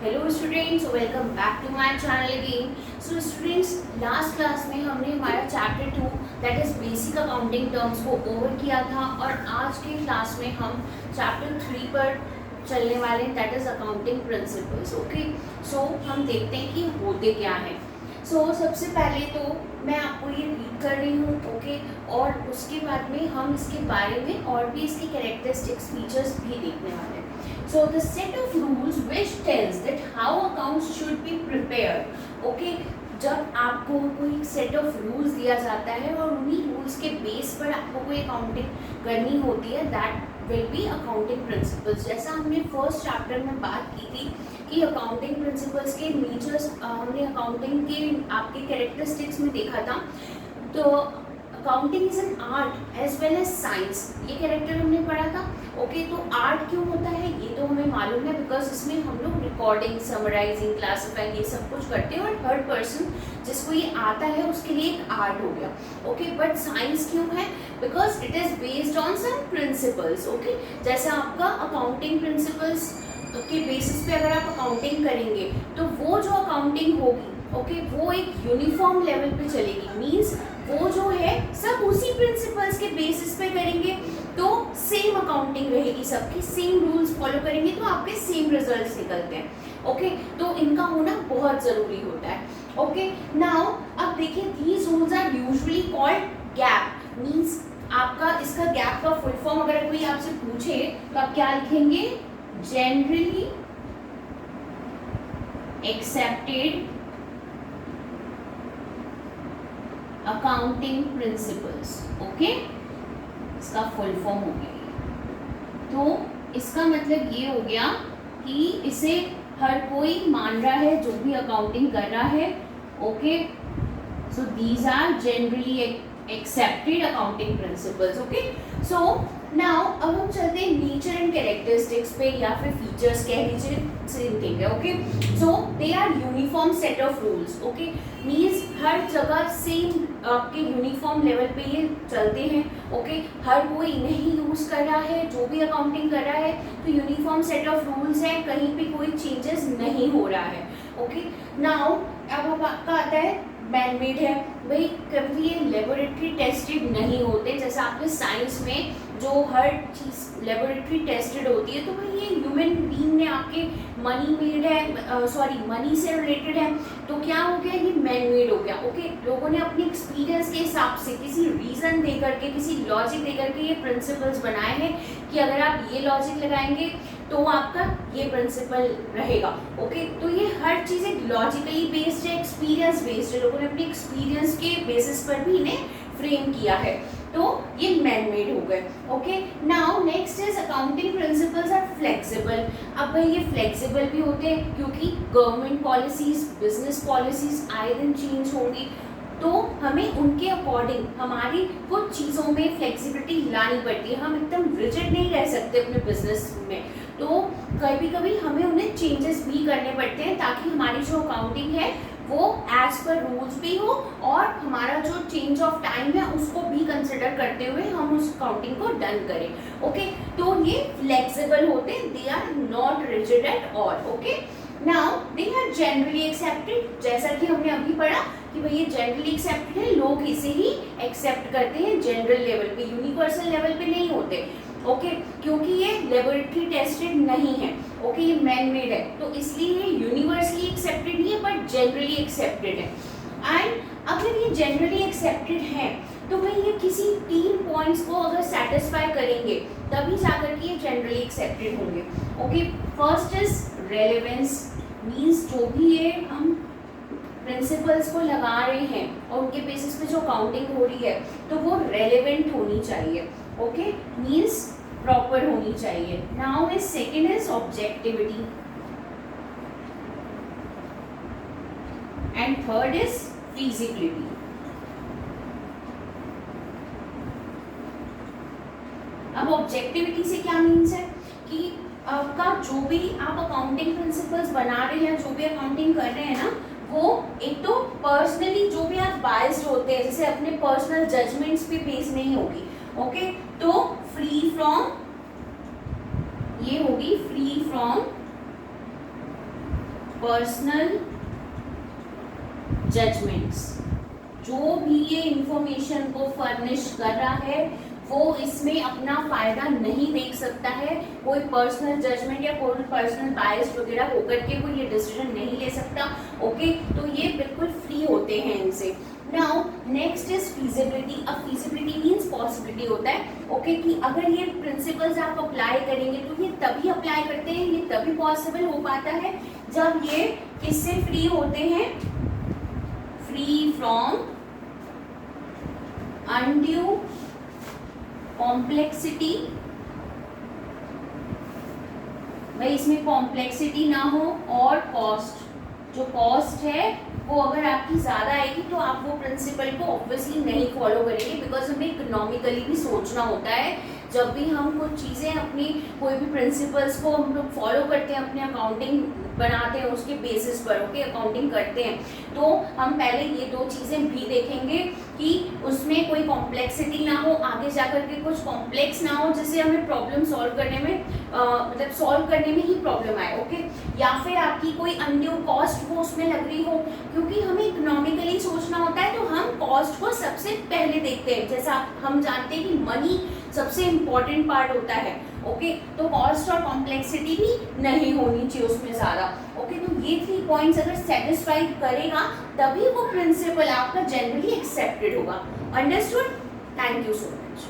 Hello students, welcome back to my channel again. So students, last class में हमने हमारा chapter 2 that is basic accounting terms को over किया था और आज के क्लास में हम चैप्टर 3 पर चलने वाले हैं that is accounting principles. Okay, so हम देखते हैं कि होते क्या है। सो सबसे पहले तो मैं आपको ये रीड कर रही हूँ, ओके, और उसके बाद में हम इसके बारे में और भी इसके कैरेक्टरिस्टिक्स फीचर्स भी देखने वाले हैं। So the set of rules which tells that how accounts should be prepared. Okay, जब आपको कोई सेट ऑफ रूल्स दिया जाता है और उन्हीं रूल्स के बेस पर आपको कोई अकाउंटिंग करनी होती है, that will be accounting principles. जैसा हमने फर्स्ट चैप्टर में बात की थी कि अकाउंटिंग प्रिंसिपल्स के नेचर्स हमने अकाउंटिंग के आपके कैरेक्टरिस्टिक्स में देखा था। तो accounting is an art as well as science, ये कैरेक्टर हमने पढ़ा था। ओके, तो आर्ट क्यों होता है ये तो हमें मालूम है, बिकॉज इसमें हम लोग रिकॉर्डिंग, समराइजिंग, क्लासिफाइंग ये सब कुछ करते हैं और हर पर्सन जिसको ये आता है उसके लिए एक आर्ट हो गया। ओके, बट साइंस क्यों है? Because it is based on some principles. Okay, जैसे आपका अकाउंटिंग प्रिंसिपल्स के बेसिस पे अगर आप अकाउंटिंग करेंगे तो वो जो अकाउंटिंग होगी, ओके, वो एक यूनिफॉर्म लेवल पे चलेगी। मीन्स वो जो है सब उसी प्रिंसिपल्स के बेसिस पे करेंगे तो सेम अकाउंटिंग रहेगी, सबकी सेम रूल्स फॉलो करेंगे तो आपके सेम रिजल्ट्स निकलते हैं। ओके, तो इनका होना बहुत ज़रूरी होता है। ओके, नाउ अब देखिए, these rules are usually called GAAP. Means आपका इसका गैप का फुल फॉर्म अगर कोई आपसे पूछे तो आप क्या लिखेंगे? Generally accepted accounting principles. Okay, इसका फुल फॉर्म हो गया। तो इसका मतलब ये हो गया कि इसे हर कोई मान रहा है जो भी अकाउंटिंग कर रहा है। Okay, so these are generally accepted accounting principles. Okay, so now अब हम चलते हैं नेचर एंड कैरेक्टरिस्टिक्स पे, या फिर फीचर्स कह लीजिए, सेम थिंग है। Okay, so they are uniform set of rules. Okay, means हर जगह सेम आपके यूनिफॉर्म लेवल पे ये चलते हैं। ओके, हर कोई नहीं यूज कर रहा है, जो भी अकाउंटिंग कर रहा है तो यूनिफॉर्म सेट ऑफ रूल्स है, कहीं पे कोई चेंजेस नहीं हो रहा है। ओके, नाउ अब आपका आता है मैनमेड है। भाई कभी ये लेबोरेटरी टेस्टेड नहीं होते, जैसे आपने साइंस में जो हर चीज़ लेबोरेटरी टेस्टेड होती है, तो भाई ये ह्यूमन बीइंग ने आपके मनी मेड है, सॉरी मनी से रिलेटेड है, तो क्या हो गया? ये मैन मेड हो गया। ओके, लोगों ने अपने एक्सपीरियंस के हिसाब से किसी रीज़न दे करके, किसी लॉजिक दे करके ये प्रिंसिपल्स बनाए हैं कि अगर आप ये लॉजिक लगाएंगे तो आपका ये प्रिंसिपल रहेगा। ओके, तो ये हर चीज़ एक लॉजिकली बेस्ड है, एक्सपीरियंस बेस्ड है, लोगों ने अपने एक्सपीरियंस के बेसिस पर भी इन्हें फ्रेम किया है, तो ये मैन मेड हो गए। Okay, now next is accounting principles are flexible. अब भाई ये फ्लेक्सिबल भी होते हैं क्योंकि गवर्नमेंट पॉलिसीज, बिजनेस पॉलिसीज आए दिन चेंज होंगी, तो हमें उनके अकॉर्डिंग हमारी कुछ चीज़ों में फ्लेक्सिबिलिटी लानी पड़ती है। हम एकदम रिजिड नहीं रह सकते अपने बिजनेस में, तो कभी कभी हमें उन्हें चेंजेस भी करने पड़ते हैं ताकि हमारी जो अकाउंटिंग है वो एज पर रूल्स भी हो और हमारा जो चेंज ऑफ टाइम है उसको भी कंसिडर करते हुए हम उस अकाउंटिंग को डन करें। ओके, तो ये फ्लेक्सिबल होते हैं, they are not rigid at all. Okay, now they are generally accepted, जैसा कि हमने अभी पढ़ा कि भाई ये जनरली एक्सेप्टेड है, लोग इसे ही एक्सेप्ट करते हैं जनरल लेवल पे, यूनिवर्सल लेवल पे नहीं होते। ओके, क्योंकि ये लेबोरेटरी टेस्टेड नहीं है। ओके, ये मैन मेड है, तो इसलिए ये यूनिवर्सली एक्सेप्टेड नहीं है बट जनरली एक्सेप्टेड है। एंड अगर ये जनरली एक्सेप्टेड है तो भाई ये किसी 3 पॉइंट्स को अगर सेटिस्फाई करेंगे तभी जाकर के ये जनरली एक्सेप्टेड होंगे। Okay, first is relevance. Means जो भी ये हम प्रिंसिपल्स को लगा रहे हैं और उनके बेसिस पे जो काउंटिंग हो रही है तो वो रेलेवेंट होनी चाहिए। ओके, मीन्स प्रॉपर होनी चाहिए। Now is second is objectivity and third is feasibility. अब ऑब्जेक्टिविटी से क्या मीन्स है कि आपका जो भी आप अकाउंटिंग प्रिंसिपल्स बना रहे हैं, जो भी अकाउंटिंग कर रहे हैं ना, वो एक तो पर्सनली जो भी आप बायस्ड होते हैं, जैसे अपने पर्सनल जजमेंट्स पे बेस नहीं होगी। ओके, तो फ्री फ्रॉम, ये होगी फ्री फ्रॉम पर्सनल जजमेंट्स। जो भी ये इंफॉर्मेशन को फर्निश कर रहा है वो इसमें अपना फायदा नहीं देख सकता है, कोई पर्सनल जजमेंट या कोई पर्सनल बायस वगैरह होकर के कोई ये डिसीजन नहीं ले सकता। ओके, तो ये बिल्कुल फ्री होते हैं इनसे। Now next is feasibility. अब फीजिबिलिटी मीन्स पॉसिबिलिटी होता है, ओके, कि अगर ये प्रिंसिपल्स आप अप्लाई करेंगे तो ये तभी अप्लाई करते हैं, ये तभी पॉसिबल हो पाता है जब ये किससे फ्री होते हैं, फ्री फ्रॉम अनड्यू कॉम्प्लेक्सिटी। भाई इसमें कॉम्प्लेक्सिटी ना हो और कॉस्ट, जो कॉस्ट है वो अगर आपकी ज़्यादा आएगी तो आप वो प्रिंसिपल को ऑब्वियसली नहीं फॉलो करेंगे, बिकॉज हमें इकोनॉमिकली भी सोचना होता है। जब भी हम कुछ चीज़ें अपनी कोई भी प्रिंसिपल्स को हम लोग फॉलो करते हैं, अपने अकाउंटिंग बनाते हैं उसके बेसिस पर, ओके, अकाउंटिंग करते हैं, तो हम पहले ये दो चीज़ें भी देखेंगे कि उसमें कोई कॉम्प्लेक्सिटी ना हो, आगे जाकर के कुछ कॉम्प्लेक्स ना हो जिससे हमें प्रॉब्लम सॉल्व करने में मतलब सॉल्व करने में ही प्रॉब्लम आए, ओके, या फिर आपकी कोई अनड्यू कॉस्ट वो उसमें लग रही हो, क्योंकि हमें इकोनॉमिकली सोचना होता है तो हम कॉस्ट को सबसे पहले देखते हैं। जैसा हम जानते हैं कि मनी सबसे इम्पॉर्टेंट पार्ट होता है, ओके, तो कॉस्ट और कॉम्प्लेक्सिटी भी नहीं होनी चाहिए उसमें ज़्यादा, ओके। तो ये 3 पॉइंट्स अगर सेटिस्फाइड करेगा तभी वो प्रिंसिपल आपका जनरली एक्सेप्टेड होगा। Understood? Thank you so much.